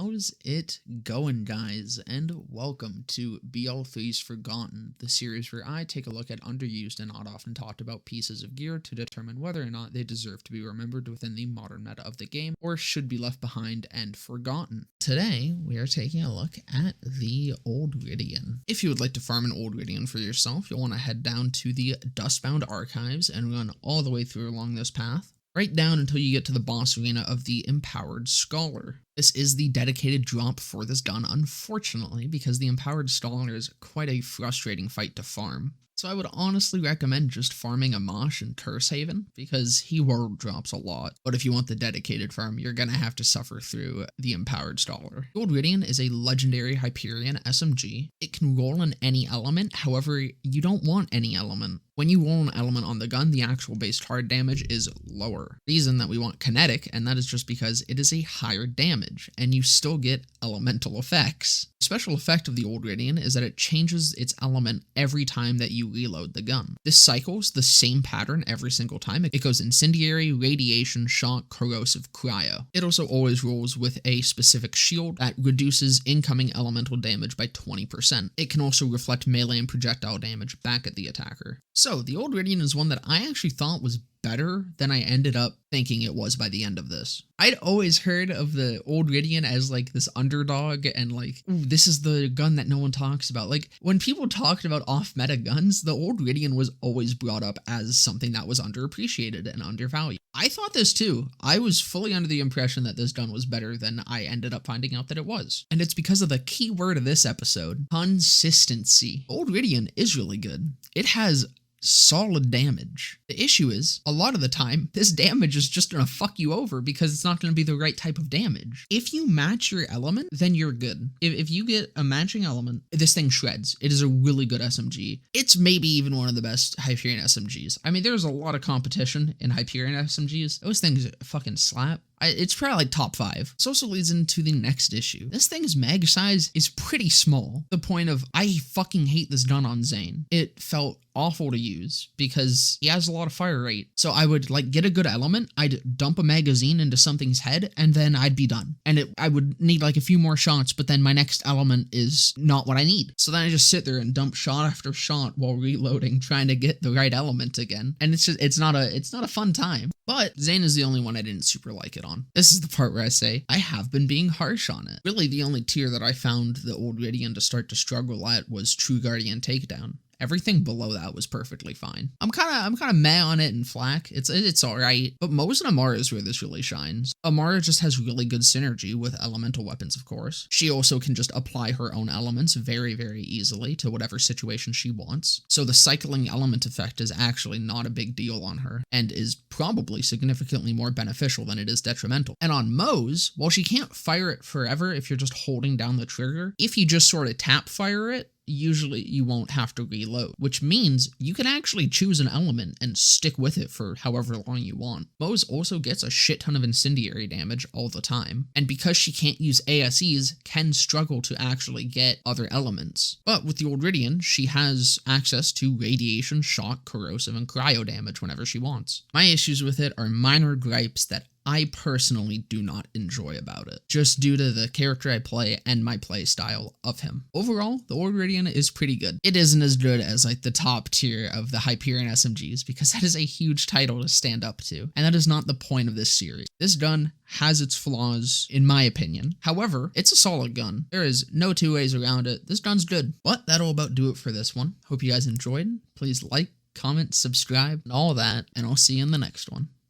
How's it going, guys? And welcome to BL3's Forgotten, the series where I take a look at underused and not often talked about pieces of gear to determine whether or not they deserve to be remembered within the modern meta of the game, or should be left behind and forgotten. Today, we are taking a look at the Oldridian. If you would like to farm an Oldridian for yourself, you'll want to head down to the Dustbound Archives and run all the way through along this path, right down until you get to the boss arena of the Empowered Scholar. This is the dedicated drop for this gun, unfortunately, because the Empowered Scholar is quite a frustrating fight to farm. So I would honestly recommend just farming Amash in Cursehaven, because he world drops a lot. But if you want the dedicated farm, you're gonna have to suffer through the Empowered Scholar. The Oldridian is a legendary Hyperion SMG. It can roll in any element, however, you don't want any element. When you roll an element on the gun, the actual base target damage is lower. Reason that we want kinetic, and that is just because it is a higher damage, and you still get elemental effects. The special effect of the Oldridian is that it changes its element every time that you reload the gun. This cycles the same pattern every single time. It goes incendiary, radiation, shock, corrosive, cryo. It also always rolls with a specific shield that reduces incoming elemental damage by 20%. It can also reflect melee and projectile damage back at the attacker. So, the Oldridian is one that I actually thought was better than I ended up thinking it was by the end of this. I'd always heard of the Oldridian as like this underdog and like, ooh, this is the gun that no one talks about. Like, when people talked about off-meta guns, the Oldridian was always brought up as something that was underappreciated and undervalued. I thought this too. I was fully under the impression that this gun was better than I ended up finding out that it was. And it's because of the key word of this episode, consistency. Oldridian is really good. It has solid damage. The issue is, a lot of the time, this damage is just gonna fuck you over because it's not gonna be the right type of damage. If you match your element, then you're good. If you get a matching element, this thing shreds. It is a really good SMG. It's maybe even one of the best Hyperion SMGs. I mean, there's a lot of competition in Hyperion SMGs. Those things fucking slap. It's probably like top 5. This also leads into the next issue. This thing's mag size is pretty small. The point of, I fucking hate this gun on Zane. It felt awful to use because he has a lot of fire rate. So I would like get a good element, I'd dump a magazine into something's head, and then I'd be done. And I would need like a few more shots, but then my next element is not what I need. So then I just sit there and dump shot after shot while reloading, trying to get the right element again. And it's not a fun time. But Zane is the only one I didn't super like it on. This is the part where I say, I have been being harsh on it. Really, the only tier that I found the Oldridian to start to struggle at was True Guardian Takedown. Everything below that was perfectly fine. I'm kind of meh on it in Flak. It's alright, but Moze and Amara is where this really shines. Amara just has really good synergy with elemental weapons, of course. She also can just apply her own elements very, very easily to whatever situation she wants. So the cycling element effect is actually not a big deal on her, and is probably significantly more beneficial than it is detrimental. And on Moze, while she can't fire it forever if you're just holding down the trigger, if you just sort of tap fire it, usually you won't have to reload, which means you can actually choose an element and stick with it for however long you want. Moze also gets a shit ton of incendiary damage all the time, and because she can't use ASEs, can struggle to actually get other elements. But with the Oldridian, she has access to radiation, shock, corrosive, and cryo damage whenever she wants. My issues with it are minor gripes that I personally do not enjoy about it, just due to the character I play and my play style of him. Overall, the Oldridian is pretty good. It isn't as good as like the top tier of the Hyperion SMGs, because that is a huge title to stand up to, and that is not the point of this series. This gun has its flaws, in my opinion. However, it's a solid gun. There is no two ways around it. This gun's good. But that'll about do it for this one. Hope you guys enjoyed. Please like, comment, subscribe, and all that, and I'll see you in the next one.